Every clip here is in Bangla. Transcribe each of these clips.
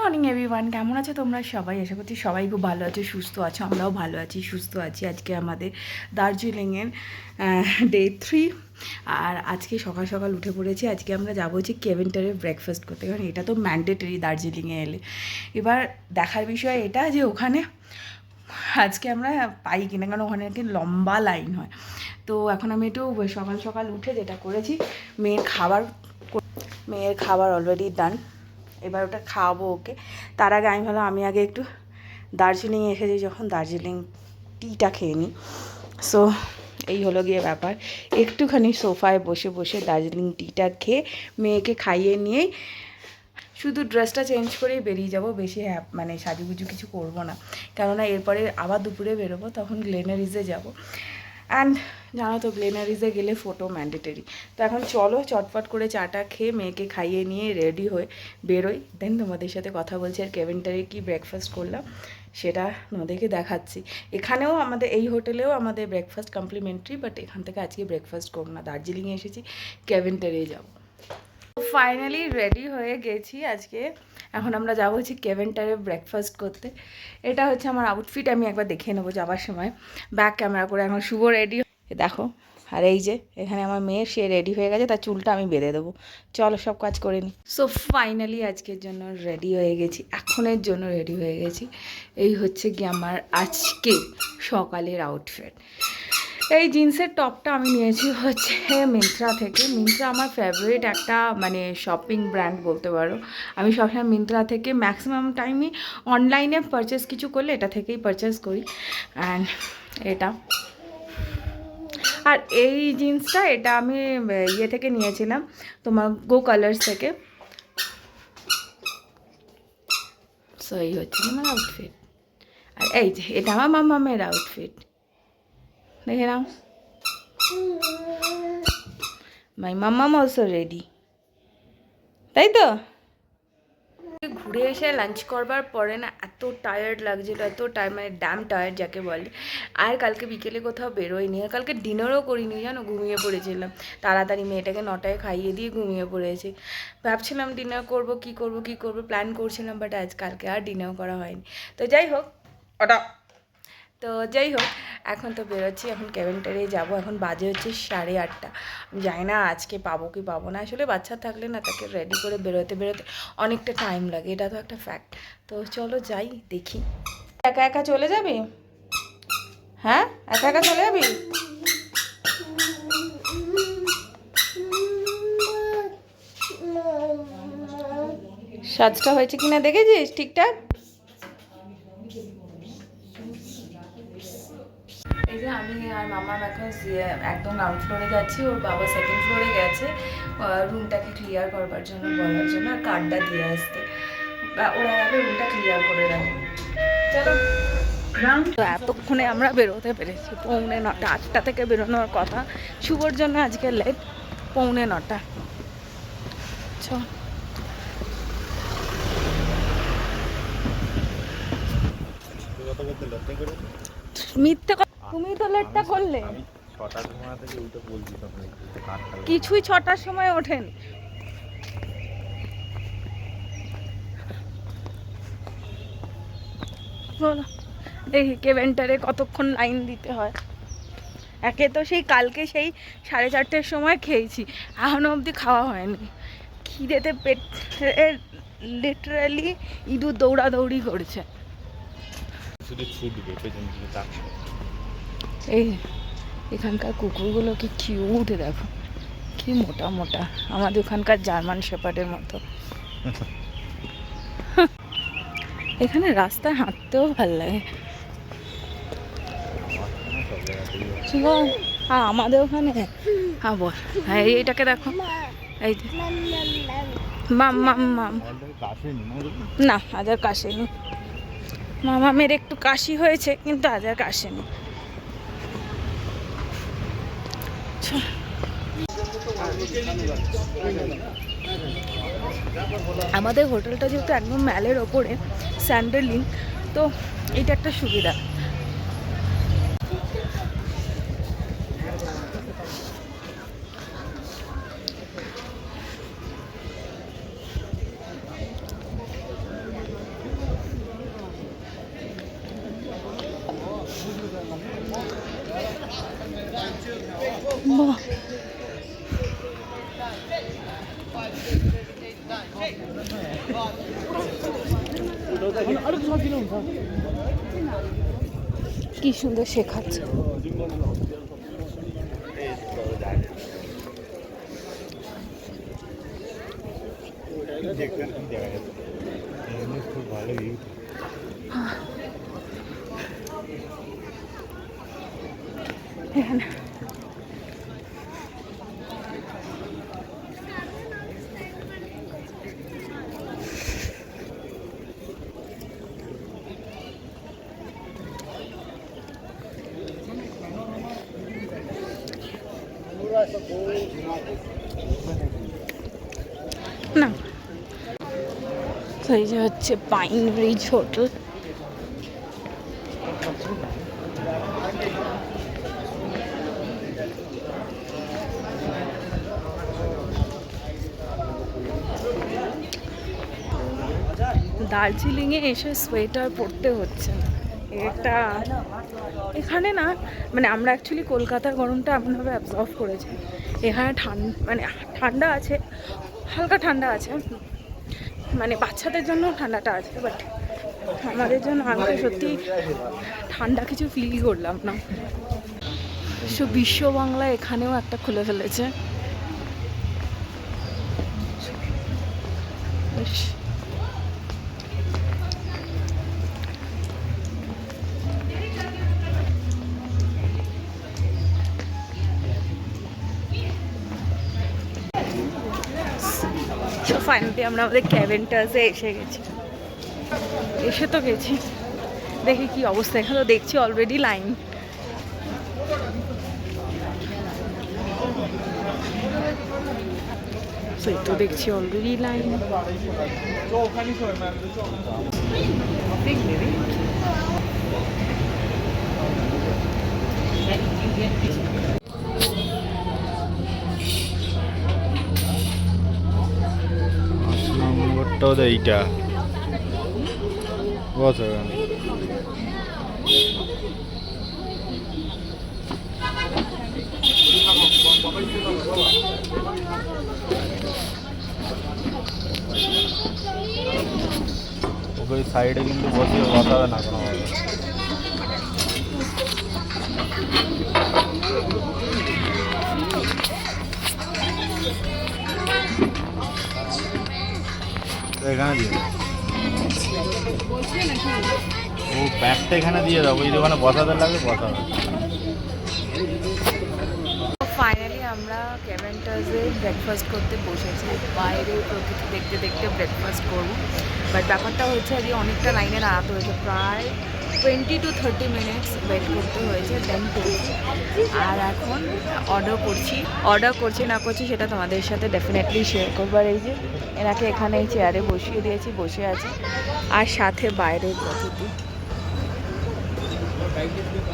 মর্নিং এভরিওয়ান, কেমন আছো তোমরা সবাই? আশা করছি সবাই খুব ভালো আছো, সুস্থ আছো। আমরাও ভালো আছি, সুস্থ আছি। আজকে আমাদের দার্জিলিংয়ের ডে 3। আর আজকে সকাল সকাল উঠে পড়েছি। আজকে আমরা যাবো হচ্ছে কেভেন্টারে ব্রেকফাস্ট করতে, কারণ এটা তো ম্যান্ডেটরি দার্জিলিংয়ে এলে। এবার দেখার বিষয় এটা যে ওখানে আজকে আমরা পাই কিনা, কারণ ওখানে একটি লম্বা লাইন হয়। তো এখন আমি একটু সকাল সকাল উঠে যেটা করেছি, মেয়ের খাবার অলরেডি ডান। এবার ওটা খাওয়াবো ওকে। তার আগে আমি ভাবলাম আমি আগে একটু দার্জিলিং এসেছি যখন, দার্জিলিং টিটা খেয়ে নিই। সো এই হলো গিয়ে ব্যাপার। একটুখানি সোফায় বসে বসে দার্জিলিং টিটা খেয়ে মেয়েকে খাইয়ে নিয়েই শুধু ড্রেসটা চেঞ্জ করেই বেরিয়ে যাব। বেশি মানে সাজুগুজু কিছু করব না, কেননা এরপরে আবার দুপুরে বেরোবো, তখন গ্লেনারিজে যাব। অ্যান্ড জানো তো গ্লেনারিজে গেলে ফটো ম্যান্ডেটরি। তো এখন চলো চটপট করে চাটা খেয়ে মেয়েকে খাইয়ে নিয়ে রেডি হয়ে বেরোই, দেন তোমাদের সাথে কথা বলছি। আর কেভেন্টারে কি ব্রেকফাস্ট করলাম সেটা তোমাদেরকে দেখাচ্ছি। এখানেও আমাদের এই হোটেলেও আমাদের ব্রেকফাস্ট কমপ্লিমেন্টারি, বাট এখান থেকে আজকে ব্রেকফাস্ট করবো না, দার্জিলিংয়ে এসেছি, কেভেন্টারেই যাবো। ফাইনালি রেডি হয়ে গেছি আজকে। এখন আমরা যাবো হচ্ছে কেভেন্টারে ব্রেকফাস্ট করতে। এটা হচ্ছে আমার আউটফিট, আমি একবার দেখে নেবো যাওয়ার সময় ব্যাক ক্যামেরা করে। এখন শুভ রেডি, দেখো। আর এই যে এখানে আমার মেয়ে, সে রেডি হয়ে গেছে, তার চুলটা আমি বেঁধে দেবো। চলো সব কাজ করে নিই। সো ফাইনালি আজকের জন্য রেডি হয়ে গেছি, এখনের জন্য রেডি হয়ে গেছি। এই হচ্ছে কি আমার আজকে সকালের আউটফিট। এই জিন্সের টপটা আমি নিয়েছি হচ্ছে মিন্ত্রা থেকে। মিন্ত্রা আমার ফেভারিট একটা মানে শপিং ব্র্যান্ড বলতে পারো। আমি সবসময় মিন্ত্রা থেকে ম্যাক্সিমাম টাইমই অনলাইনে পারচেস কিছু করলে এটা থেকেই পারচেস করি। অ্যান্ড এটা, আর এই জিন্সটা এটা আমি ইয়ে থেকে নিয়েছিলাম, তোমার গো কালার্স থেকে। সো এই হচ্ছে আমার আউটফিট। আর এই যে এটা আমার মামামের আউটফিট, দেখে নাও। মাই মাম্মাম অলসো রেডি, তাই তো? ঘুরে এসে লাঞ্চ করবার পরে না এত টায়ার্ড লাগছিল, এত টায়ার্ড, মানে ড্যাম টায়ার্ড যাকে বলে। আর কালকে বিকেলে কোথাও বেরোয়নি, আর কালকে ডিনারও করিনি, জানো, ঘুমিয়ে পড়েছিলাম তাড়াতাড়ি। মেয়েটাকে 9টায় খাইয়ে দিয়ে ঘুমিয়ে পড়েছি। ভাবছিলাম ডিনার করব, কি করব প্ল্যান করছিলাম, বাট কালকে আর ডিনার করা হয়নি। তো যাই হোক, এখন তো বেরোচ্ছি, এখন কেভেন্টারে যাব। এখন বাজে হচ্ছে 8:30। জানি না আজকে পাবো কি পাবো না। আসলে বাচ্চা থাকলে না, তাকে রেডি করে বেরোতে অনেকটা টাইম লাগে, এটা তো একটা ফ্যাক্ট। তো চলো যাই, দেখি। একা একা চলে যাবি? হ্যাঁ, একা একা চলে যাবি? সাজটা হয়েছে কিনা দেখেছিস ঠিকঠাক? এই যে আমি আর মামা এখন একদম গ্রাউন্ড ফ্লোরে যাচ্ছি, ওর বাবা সেকেন্ড ফ্লোরে গেছে রুমটাকে ক্লিয়ার করবার জন্য, বলার জন্য, আর কার্ডটা দিয়ে আসতে। ওরা আগে রুমটা ক্লিয়ার করে রাখবে। চলো। তো এতক্ষণে আমরা বেরোতে পেরেছি 9:45, 8টা থেকে বেরোনোর কথা। শুভর জন্য আজকে লেট, 9:45। চল। মিথ্যে কথা, তুমি তো লেটটা করলে। কিছুই 6টার সময় ওঠেন। দেখি কেভেন্টারে কতক্ষণ লাইন দিতে হয়। একে তো সেই কালকে সেই 4:30টার সময় খেয়েছি, এখনো অবধি খাওয়া হয়নি। খিদেতে পেট লিটারালি ইঁদুর দৌড়াদৌড়ি করছে। এই এখানকার কুকুরগুলো কি কিউট, দেখো কি মোটা মোটা, আমাদের ওখানকার জার্মান শেপার্ডের মতো। এখানে রাস্তায় হাঁটতেও ভালো লাগে। হ্যাঁ, আমাদের ওখানে। হ্যাঁ বল, হ্যাঁ এইটাকে দেখো, এই যে মাম মাম মাম। না, আজ আর কাশেনি। মামামের একটু কাশি হয়েছে, কিন্তু আজ আর কাশেনি। আমাদের হোটেলটা যেহেতু একদম ম্যালের ওপরে, স্যান্ডেলিং, তো এটা একটা সুবিধা। কি সুন্দর শেখাচ্ছে। এখানে না, এই যে হচ্ছে পাইন ব্রিজ হোটেল। দার্জিলিংয়ে এসে সোয়েটার পরতে হচ্ছে না, এটা এখানে না, মানে আমরা অ্যাকচুয়ালি কলকাতার গরমটা এমনভাবে অ্যাবজর্ভ করেছি। এখানে মানে ঠান্ডা আছে, হালকা ঠান্ডা আছে, মানে বাচ্চাদের জন্য ঠান্ডাটা আছে, বাট আমাদের জন্য আমি তো সত্যি ঠান্ডা কিছু ফিলই করলাম না। বিশ্ব বাংলা এখানেও একটা খুলে ফেলেছে। ফাইনালি আমরা আমাদের ক্যাভেন্টাসে এসে গেছি। দেখি কি অবস্থা। এখানে তো দেখছি অলরেডি লাইন। তো দেখছি অলরেডি লাইন। এইটা ওই সাইডে কিন্তু বসে বসাবে না কোনো এখানে দিয়ে ও ব্যাগটা এখানে দিয়ে দাও, ওই দোকানে বসাতে লাগে বসাবে। ফাইনালি আমরা ক্যাভেন্টাসে ব্রেকফাস্ট করতে বসেছি। বাইরে প্রকৃতি দেখতে দেখতে ব্রেকফাস্ট করবো, বাট ব্যাপারটা হচ্ছে আজকে অনেকটা লাইনে দাঁড়াতে হয়েছে, প্রায় 20 to 30 মিনিটস ওয়েট করতে হয়েছে, দেন করছি। আর এখন অর্ডার করছি না করছি সেটা তোমাদের সাথে ডেফিনেটলি শেয়ার করবো। আর এই যে এনাকে এখানে এই চেয়ারে বসিয়ে দিয়েছি, বসে আছে, আর সাথে বাইরের প্রকৃতি।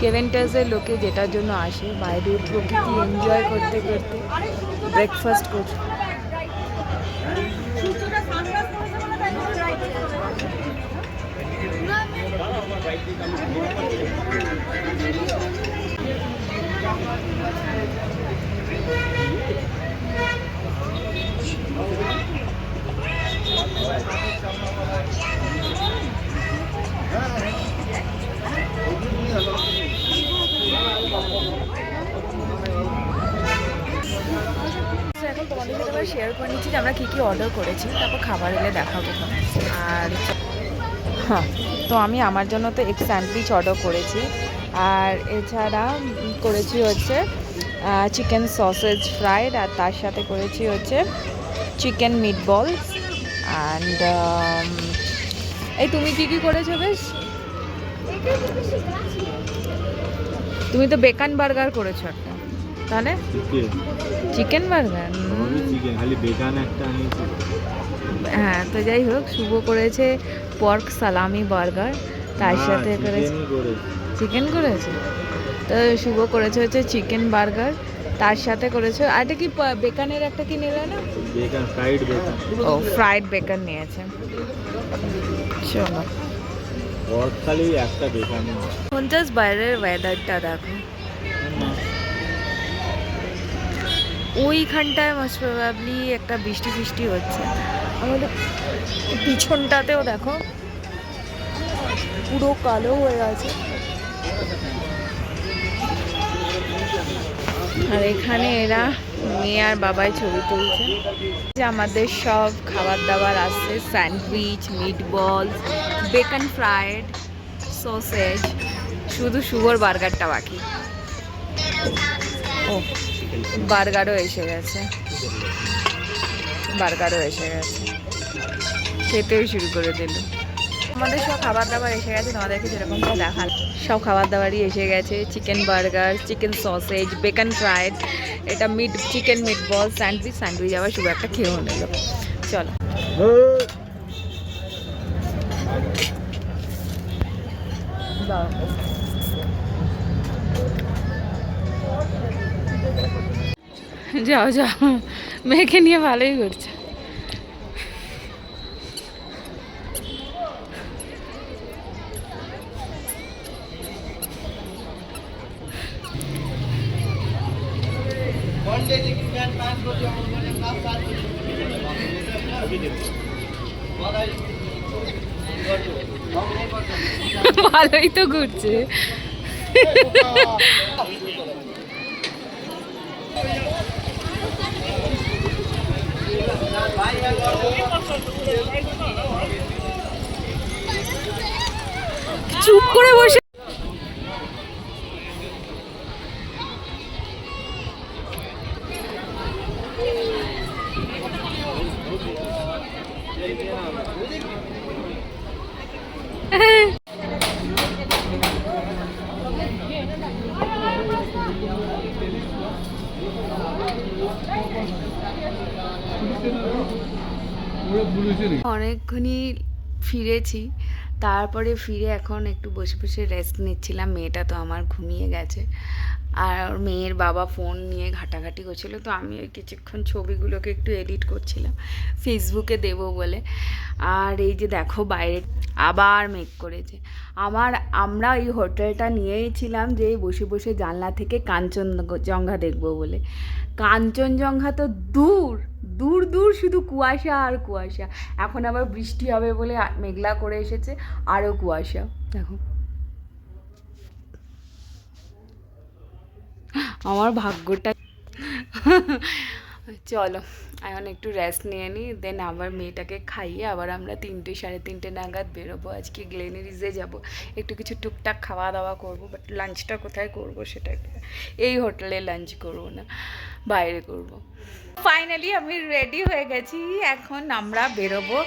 ক্যাভেন্টাসের লোকে যেটার জন্য আসে, বাইরের প্রকৃতি এনজয় করতে করতে ব্রেকফাস্ট করছে। এখন তোমাদের সাথে আবার শেয়ার করে নিচ্ছি যে আমরা কী কী অর্ডার করেছি, তারপর খাবার এলে দেখাবো। আর হ্যাঁ, তো আমি আমার জন্য তো এগ স্যান্ডউইচ অর্ডার করেছি, আর এছাড়া করেছি হচ্ছে চিকেন সসেজ ফ্রাইড, আর তার সাথে করেছি হচ্ছে চিকেন মিটবলস। অ্যান্ড এই তুমি কী কী করেছো? বেশ, তুমি তো বেকন বার্গার করেছো একটা, তাহলে চিকেন বার্গার। হ্যাঁ, তো যাই হোক, শুভ করেছে পর্ক সালামি বার্গার, তার সাথে করেছে চিকেন করেছে। তো শুভ করেছে হচ্ছে চিকেন বার্গার, তার সাথে করেছে আর একটা কি বেকনের একটা কি নিলে না, বেকন ফ্রাইড বেকন। ও ফ্রাইড বেকন নিয়েছে। চলো, খালি একটা বেকন। পঞ্চাশ বাইরের ওয়েদারটা দেখো, ওইখানটায় মোস্ট প্রবাবলি একটা বৃষ্টি হচ্ছে। আমাদের পিছনটাতেও দেখো পুরো কালো হয়ে আছে। আর এখানে এরা মেয়ে আর বাবাই ছবি তুলছে। যে আমাদের সব খাবার দাবার আছে, স্যান্ডউইচ, মিট বল, বেকন ফ্রাইড, সসেজ, শুধু শুভর বার্গারটা বাকি। ও বার্গারও এসে গেছে, খেতেও শুরু করে দিল। আমাদের সব খাবার দাবার এসে গেছে, তোমাদেরকে যেরকমটা দেখাল সব খাবার দাবারই এসে গেছে। Chicken burger, chicken sausage, beacon fried, এটা চিকেন মিট বল, স্যান্ডউইচ আবার শুভ একটা খেয়েও নিল। চলো যাও যাও, মেয়েকে নিয়ে ভালোই করছে। ভালোই তো ঘুরছে। চুপ করে বসে অনেকক্ষণই ফিরেছি, তারপরে ফিরে এখন একটু বসে বসে রেস্ট নিচ্ছিলাম। মেয়েটা তো আমার ঘুমিয়ে গেছে, আর মেয়ের বাবা ফোন নিয়ে ঘাটাঘাটি করছিল, তো আমি ওই কিছুক্ষণ ছবিগুলোকে একটু এডিট করছিলাম ফেসবুকে দেবো বলে। আর এই যে দেখো বাইরে আবার মেঘ করেছে। আমরা এই হোটেলটা নিয়েছিলাম যে বসে বসে জানলা থেকে কাঞ্চনজঙ্ঘা দেখবো বলে। কাঞ্চনজঙ্ঘা তো দূর দূর দূর, শুধু কুয়াশা আর কুয়াশা। এখন আবার বৃষ্টি হবে বলে মেঘলা করে এসেছে, আরও কুয়াশা। দেখো আমার ভাগ্যটা। চলো এখন একটু রেস্ট নিয়ে নিই, দেন আবার মেয়েটাকে খাইয়ে আবার আমরা 3টে সাড়ে 3টে নাগাদ বেরোবো। আজকে গ্লেনারিজে যাব, একটু কিছু টুকটাক খাওয়া দাওয়া করবো, বাট লাঞ্চটা কোথায় করবো সেটা এই হোটেলে লাঞ্চ করবো না, বাইরে করবো। ফাইনালি আমি রেডি হয়ে গেছি, এখন আমরা বেরোবো।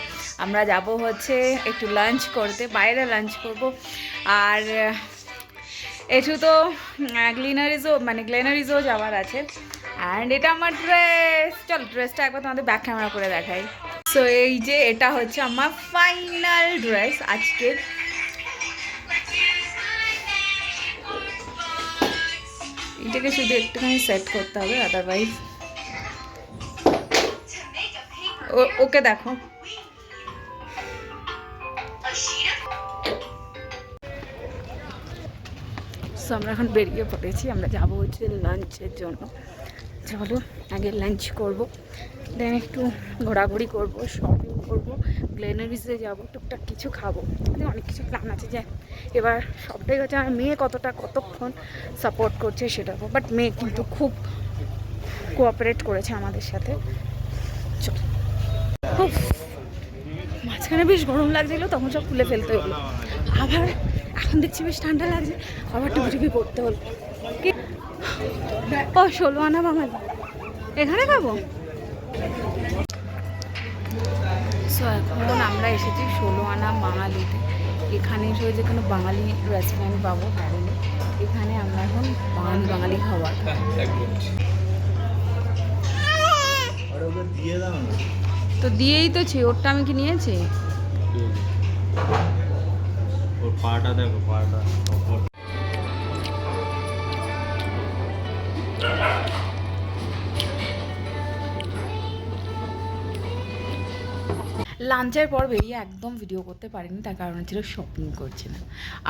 আমরা যাব হচ্ছে একটু লাঞ্চ করতে, বাইরে লাঞ্চ করব। আর একটু তো গ্লেনারিজও যাওয়ার আছে। অ্যান্ড এটা আমার ড্রেস। চল ড্রেসটা একবার তোমাদের ব্যাক ক্যামেরা করে দেখাই। সো এই যে এটা হচ্ছে আমার ফাইনাল ড্রেস আজকের। এটাকে শুধু একটুখানি সেট করতে হবে, আদারওয়াইজ ওকে দেখো। সো আমরা এখন বেরিয়ে পড়েছি, আমরা যাবো হচ্ছে লাঞ্চের জন্য। চলো আগে লাঞ্চ করব, দেন একটু ঘোরাঘুরি করব, শপিং করব, গ্লেনারিজে যাব, টুকটাক কিছু খাবো। অনেক কিছু প্ল্যান আছে। যে এবার সবটাই হচ্ছে আর মেয়ে কতক্ষণ সাপোর্ট করছে সেটা, বাট মেয়ে কিন্তু খুব কোঅপারেট করেছে আমাদের সাথে। চলো, মাঝখানে বেশ গরম লাগছিল, তখন সব খুলে ফেলতে হলো। আবার এখন দেখছি বেশ ঠান্ডা লাগছে, আবার টুপি পরতে হলো। ও 16 আনা বাঙালি এখানে খাবো। সো এখন আমরা এসেছি 16 আনা বাঙালিতে। এখানে এসে যে কোনো বাঙালি রেস্টুরেন্ট পাবো হারিয়ে, এখানে আমরা এখন বাঙালি খাবার। তো দিয়েই তো ছি, ওরটা আমি কি নিয়েছি? ওর পাটা দেখো, পাটা লাঞ্চের পর বেরিয়ে একদম ভিডিও করতে পারিনি, তার কারণ ছিল শপিং করছি না।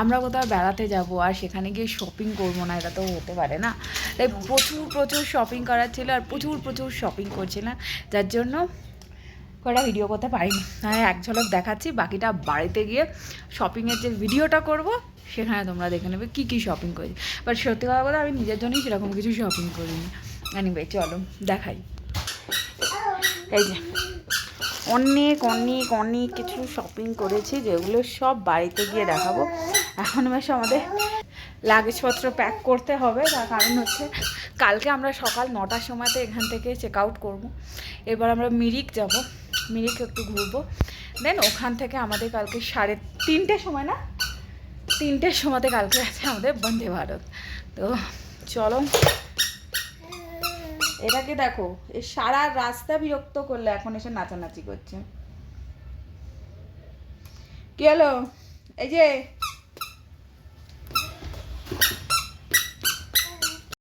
আমরা কোথাও বেড়াতে যাব আর সেখানে গিয়ে শপিং করবো না, এটা তো হতে পারে না। তাই প্রচুর শপিং করার ছিল, আর প্রচুর শপিং করছিলাম, যার জন্য কটা ভিডিও করতে পারিনি। হ্যাঁ, এক ঝলক দেখাচ্ছি, বাকিটা বাড়িতে গিয়ে শপিংয়ের যে ভিডিওটা করব সেখানে তোমরা দেখে নেবে কী কী শপিং করি। বাট সত্যি কথা বলে আমি নিজের জন্যই সেরকম কিছু শপিং করিনি। এনিওয়ে চলো দেখাই। এই যে অনেক অনেক অনেক কিছু শপিং করেছি, যেগুলো সব বাড়িতে গিয়ে দেখাবো। এখন বেশ আমাদের লাগেজপত্র প্যাক করতে হবে, তার কারণ হচ্ছে কালকে আমরা সকাল 9টার সময়তে এখান থেকে চেক আউট করবো। এবার আমরা মিরিক যাব, মিরিক একটু ঘুরবো, দেন ওখান থেকে আমাদের কালকে 3:30 সময়, না 3টের সময়তে কালকে আছে আমাদের বন্দে ভারত। তো চলো, এটাকে দেখো, এই সারা রাস্তা বিরক্ত করলে এখন এসে নাচানাচি করছে। কি হলো? এই যে